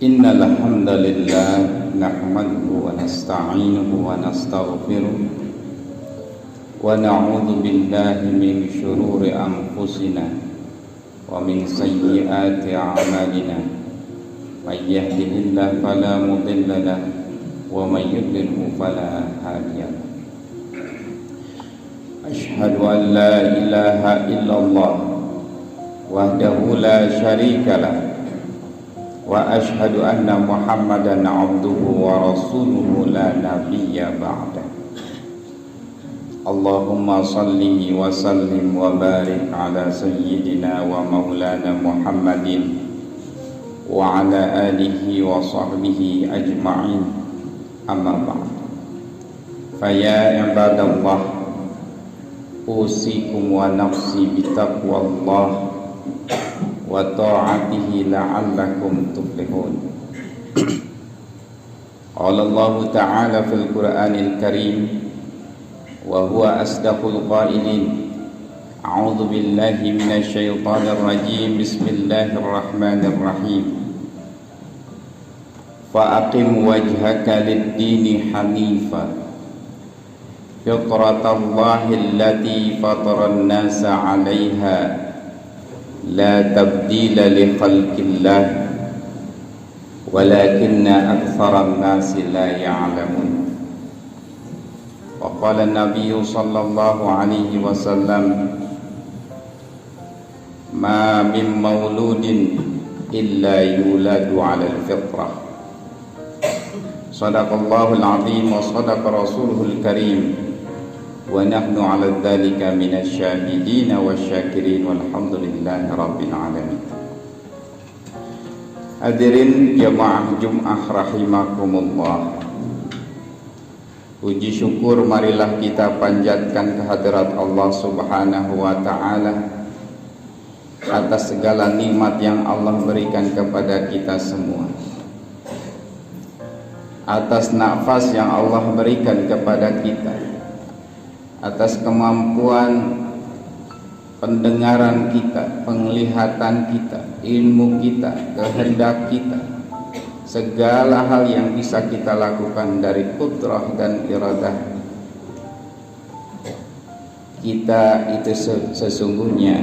Innal hamdalillah nahmaduhu wa nasta'inuhu wa nastaghfiruh wa na'udzu billahi min shururi anfusina wa min sayyiati a'malina may yahdihillahu fala mudilla lahu wa may yudlilhu fala hadiya lahu. Ashhadu an la ilaha illallah wahdahu la syarika lahu wa ashhadu anna Muhammadan abduhu wa rasuluhu la nabiyya ba'da. Allahumma salli wa sallim wa barik ala sayyidina wa maulana Muhammadin wa ala alihi wa sahbihi ajma'in, amma ba'd. Faya ibadallah, usikum wa nafsi bitaqwallah wa ta'atihi la'allakum tuflihun. Qala Allah Ta'ala fil Qur'anil Karim wa huwa asdaqul qailin. A'udzu billahi minasy syaithanir rajim. Bismillahirrahmanirrahim. Fa aqim wajhaka lid-dini hanifa fitratallahi allati fataran nasa 'alaiha la tabdila li khalqillah walakinna aktsaran nasi la ya'lamun. Wa qala an-nabiy sallallahu alaihi wasallam, ma min mauludin illa yuladu 'ala al-fitrah. Shadaqallahul 'azim wa shadaqa rasuluhul karim wa nahnu 'ala dzalika minasy syahidin wasyakirin walhamdulillahi rabbil alamin. Hadirin jamaah Jumat rahimakumullah, puji syukur marilah kita panjatkan kehadirat Allah Subhanahu wa taala atas segala nikmat yang Allah berikan kepada kita semua, atas nafas yang Allah berikan kepada kita, atas kemampuan pendengaran kita, penglihatan kita, ilmu kita, kehendak kita, segala hal yang bisa kita lakukan dari qudrah dan iradah kita itu sesungguhnya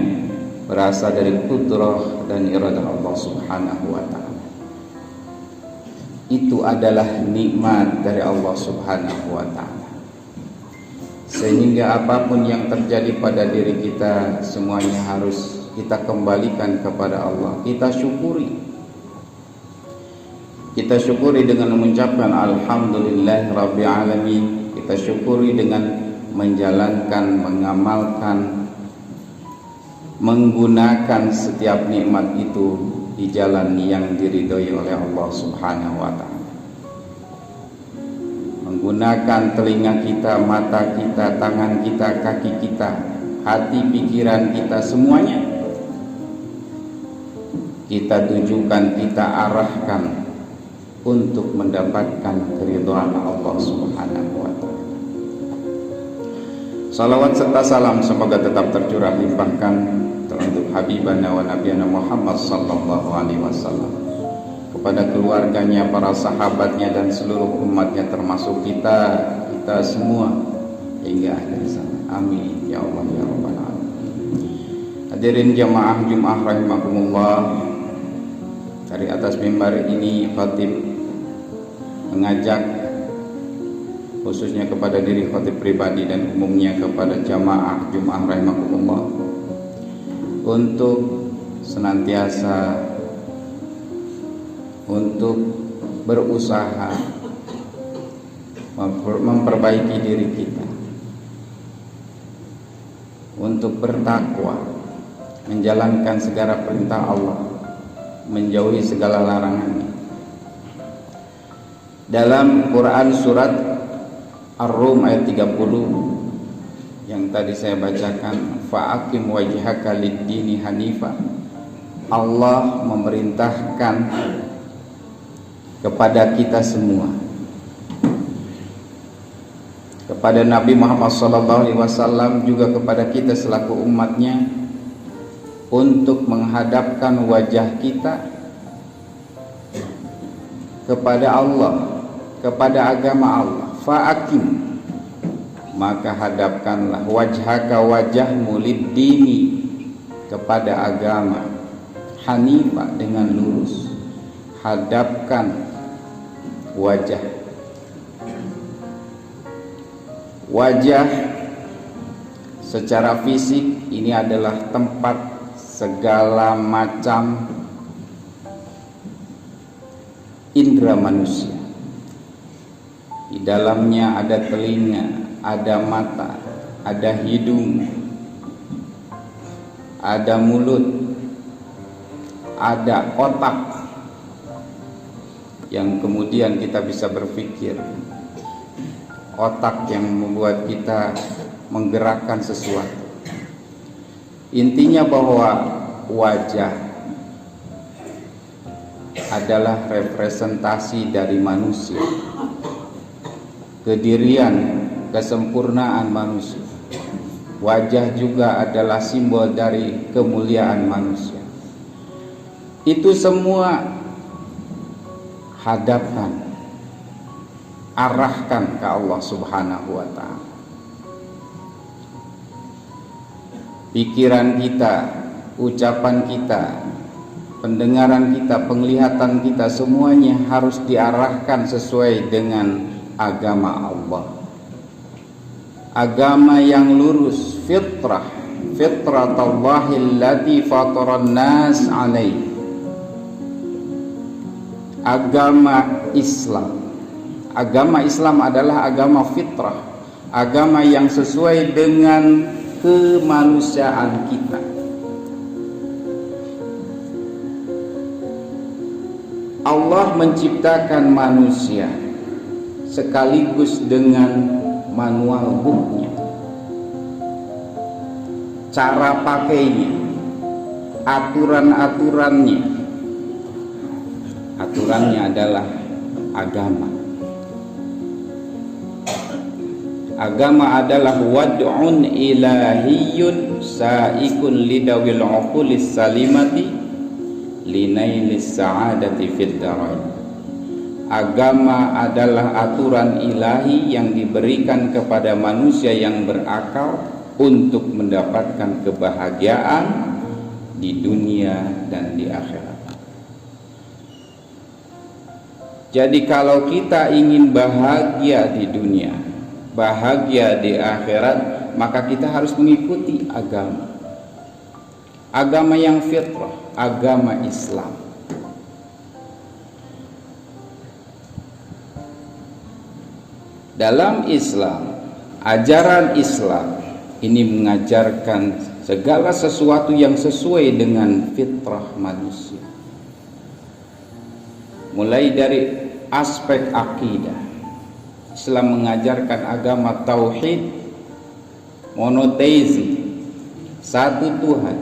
berasal dari qudrah dan iradah Allah Subhanahu wa ta'ala. Itu adalah nikmat dari Allah Subhanahu wa ta'ala, sehingga apapun yang terjadi pada diri kita semuanya harus kita kembalikan kepada Allah. Kita syukuri dengan mengucapkan alhamdulillah rabbil alamin. Kita syukuri dengan menjalankan, mengamalkan, menggunakan setiap nikmat itu di jalan yang diridhoi oleh Allah Subhanahu wa ta'ala. Menggunakan telinga kita, mata kita, tangan kita, kaki kita, hati, pikiran kita, semuanya kita tujukan, kita arahkan untuk mendapatkan keridhaan Allah Subhanahu wa ta'ala. Salawat serta salam semoga tetap tercurah limpahkan untuk habibana wa nabiyana Muhammad sallallahu alaihi wasallam, kepada keluarganya, para sahabatnya, dan seluruh umatnya, termasuk kita semua hingga akhir zaman. Amin ya Allah ya Rabbal alamin. Hadirin jamaah Jumat rahimakumullah, dari atas mimbar ini khatib mengajak khususnya kepada diri khatib pribadi dan umumnya kepada jamaah Jumat rahimakumullah untuk senantiasa untuk berusaha memperbaiki diri kita, untuk bertakwa, menjalankan segala perintah Allah, menjauhi segala larangannya. Dalam Quran surat Ar-Rum ayat 30 yang tadi saya bacakan, fa'aqim wajhaka lid-dini hanifa, Allah memerintahkan kepada kita semua, kepada Nabi Muhammad SAW, juga kepada kita selaku umatnya, untuk menghadapkan wajah kita kepada Allah, kepada agama Allah, fa'akim, maka hadapkanlah wajhaka, wajahmu, lid-dini, kepada agama, hanifah, dengan lurus. Hadapkan wajah. Wajah secara fisik ini adalah tempat segala macam indera manusia. Di dalamnya ada telinga, ada mata, ada hidung, ada mulut, ada otak yang kemudian kita bisa berpikir, otak yang membuat kita menggerakkan sesuatu. Intinya bahwa wajah adalah representasi dari manusia, kedirian, kesempurnaan manusia. Wajah juga adalah simbol dari kemuliaan manusia. Itu semua hadapkan, arahkan ke Allah Subhanahu wa ta'ala. Pikiran kita, ucapan kita, pendengaran kita, penglihatan kita, semuanya harus diarahkan sesuai dengan agama Allah. Agama yang lurus, fitrah, fitratallahi allati fataran nas alaihi. Agama Islam. Agama Islam adalah agama fitrah, agama yang sesuai dengan kemanusiaan kita. Allah menciptakan manusia sekaligus dengan manual booknya, cara pakainya, aturan-aturannya. Aturannya adalah agama. Agama adalah wad'un ilahiyyun sa'ikun lidawil uqulis salimati linailis sa'adati fid darain. Agama adalah aturan ilahi yang diberikan kepada manusia yang berakal untuk mendapatkan kebahagiaan di dunia dan di akhirat. Jadi kalau kita ingin bahagia di dunia, bahagia di akhirat, maka kita harus mengikuti agama. Agama yang fitrah, agama Islam. Dalam Islam, ajaran Islam ini mengajarkan segala sesuatu yang sesuai dengan fitrah manusia. Mulai dari aspek akidah, Islam mengajarkan agama tauhid, monoteisme, satu Tuhan.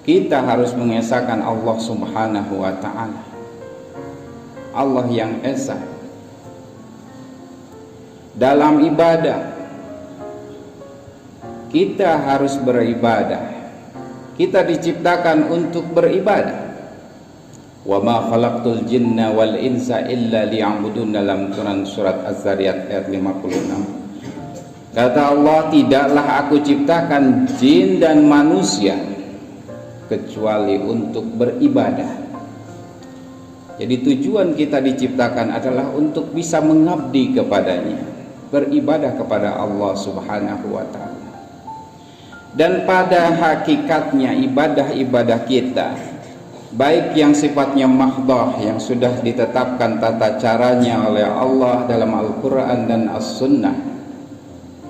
Kita harus mengesahkan Allah Subhanahu wa ta'ala, Allah yang esa. Dalam ibadah, kita harus beribadah. Kita diciptakan untuk beribadah. Wa ma khalaqtul jinna wal insa illa liya'budun, dalam Quran surat Az-Zariyat ayat 56. Kata Allah, tidaklah aku ciptakan jin dan manusia kecuali untuk beribadah. Jadi tujuan kita diciptakan adalah untuk bisa mengabdi kepadanya, beribadah kepada Allah Subhanahu wa ta'ala. Dan pada hakikatnya ibadah-ibadah kita, baik yang sifatnya mahdah, yang sudah ditetapkan tata caranya oleh Allah dalam Al-Quran dan As-Sunnah,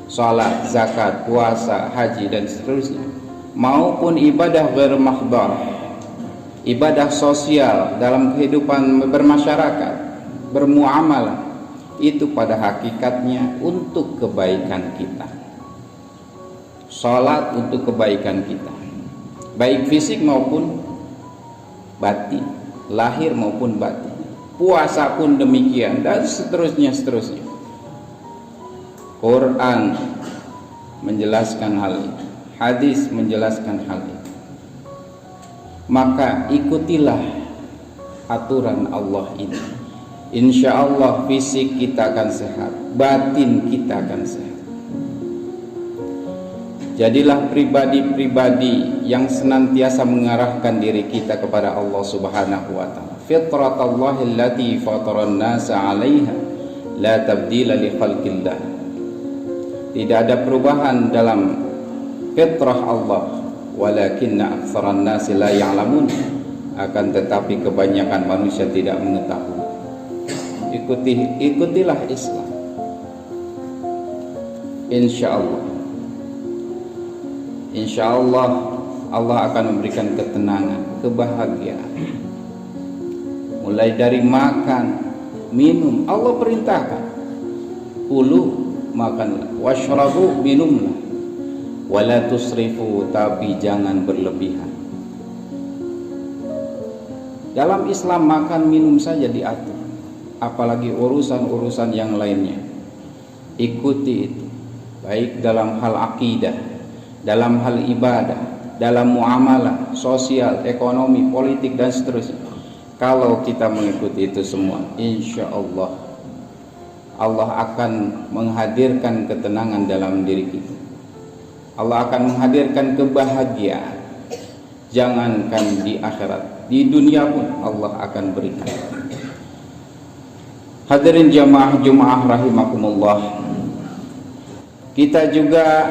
salat, zakat, puasa, haji dan seterusnya, maupun ibadah ghair mahdah, ibadah sosial dalam kehidupan bermasyarakat, bermuamalah, itu pada hakikatnya untuk kebaikan kita. Salat untuk kebaikan kita, baik fisik maupun batin, lahir maupun batin. Puasa pun demikian, dan seterusnya. Quran menjelaskan hal ini, hadis menjelaskan hal ini. Maka ikutilah aturan Allah ini, insya Allah fisik kita akan sehat, batin kita akan sehat. Jadilah pribadi-pribadi yang senantiasa mengarahkan diri kita kepada Allah Subhanahu wa taala. Fitratallahi allati fataran nasa 'alaiha la tabdila li khalqillah. Tidak ada perubahan dalam fitrah Allah, walakinna aktsaran nasi la ya'lamun. Akan tetapi kebanyakan manusia tidak mengetahui. Ikutilah Islam. Insya Allah Allah akan memberikan ketenangan, kebahagiaan. Mulai dari makan, minum, Allah perintahkan. Kulu, makanlah, washrabu, minumlah. Wala tusrifu, tapi jangan berlebihan. Dalam Islam makan minum saja diatur, apalagi urusan-urusan yang lainnya. Ikuti itu, baik dalam hal akidah, dalam hal ibadah, dalam muamalah, sosial, ekonomi, politik, dan seterusnya. Kalau kita mengikuti itu semua, insya Allah Allah akan menghadirkan ketenangan dalam diri kita. Allah akan menghadirkan kebahagiaan. Jangankan di akhirat, di dunia pun Allah akan berikan. Hadirin jamaah rahimakumullah, kita juga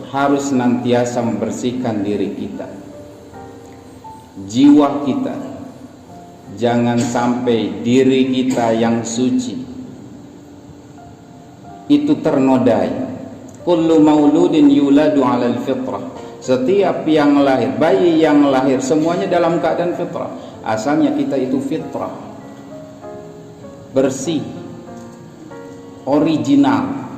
harus senantiasa membersihkan diri kita, jiwa kita. Jangan sampai diri kita yang suci itu ternodai. Kullu mauludin yuladu 'alal fitrah. Setiap yang lahir, bayi yang lahir, semuanya dalam keadaan fitrah. Asalnya kita itu fitrah, bersih, original.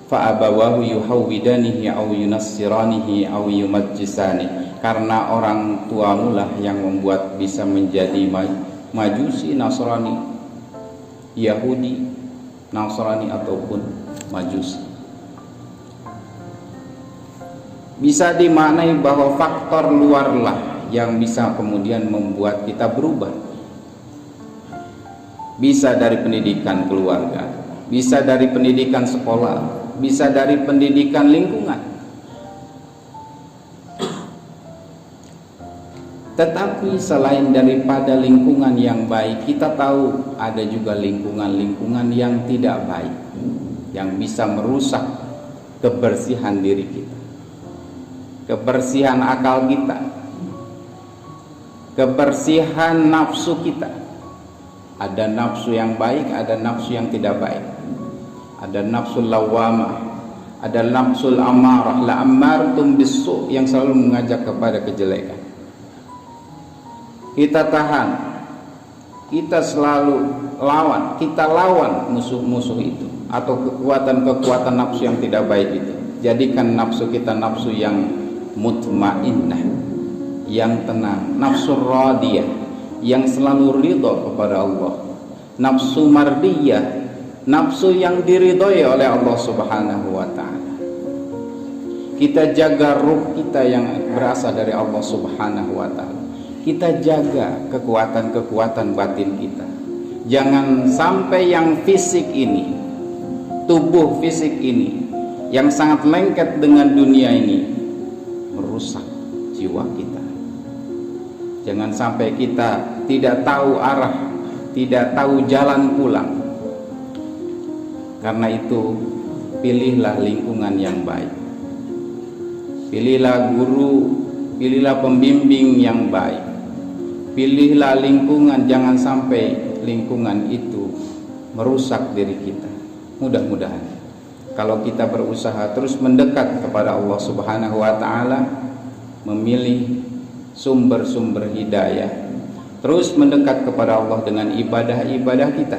Fa'abawahu yuhawwidanihi aw yunassiranihi aw yumajjisani. Karena orang tuamu lah yang membuat bisa menjadi Majusi, Nasrani, Yahudi, Nasrani ataupun Majusi. Bisa dimaknai bahwa faktor luarlah yang bisa kemudian membuat kita berubah. Bisa dari pendidikan keluarga, bisa dari pendidikan sekolah, bisa dari pendidikan lingkungan. Tetapi selain daripada lingkungan yang baik, kita tahu ada juga lingkungan-lingkungan yang tidak baik, yang bisa merusak kebersihan diri kita, kebersihan akal kita, kebersihan nafsu kita. Ada nafsu yang baik, ada nafsu yang tidak baik. Ada nafsu lawamah, ada nafsu amarah, la ammartum bisu, yang selalu mengajak kepada kejelekan. Kita tahan, kita selalu lawan, kita lawan musuh-musuh itu, atau kekuatan-kekuatan nafsu yang tidak baik itu. Jadikan nafsu kita nafsu yang mutmainnah, yang tenang, nafsu radiyah, yang selalu ridho kepada Allah, nafsu mardiyah, nafsu yang diridhoi oleh Allah Subhanahu wa taala. Kita jaga ruh kita yang berasal dari Allah Subhanahu wa taala. Kita jaga kekuatan-kekuatan batin kita. Jangan sampai yang fisik ini, tubuh fisik ini yang sangat lengket dengan dunia ini merusak jiwa kita. Jangan sampai kita tidak tahu arah, tidak tahu jalan pulang. Karena itu, pilihlah lingkungan yang baik. Pilihlah guru, pilihlah pembimbing yang baik. Pilihlah lingkungan, jangan sampai lingkungan itu merusak diri kita. Mudah-mudahan kalau kita berusaha terus mendekat kepada Allah Subhanahu wa taala, memilih sumber-sumber hidayah, terus mendekat kepada Allah dengan ibadah-ibadah kita,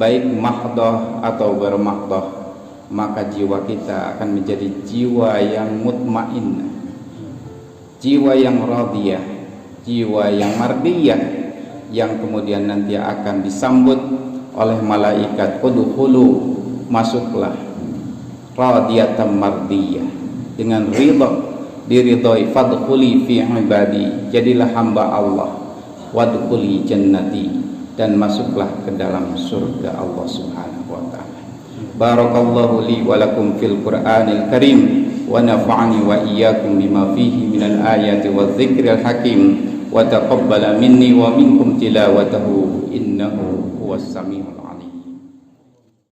baik mahdoh atau bermahdoh, maka jiwa kita akan menjadi jiwa yang mutmainnah, jiwa yang radiyah, jiwa yang mardiyah, yang kemudian nanti akan disambut oleh malaikat, udkhulu, masuklah, radiyatan mardiyah, dengan ridha, diridhoi, fadkhuli fi ibadi, jadilah hamba Allah wadkhuli jannati, dan masuklah ke dalam surga Allah Subhanahu wa taala. Barakallahu li wa lakum fil Qur'anil Karim wa nafa'ani wa iyyakum bima fihi minal ayati wadh-dhikril hakim wa taqabbala minni wa minkum tilawatahu innahu huwas samiul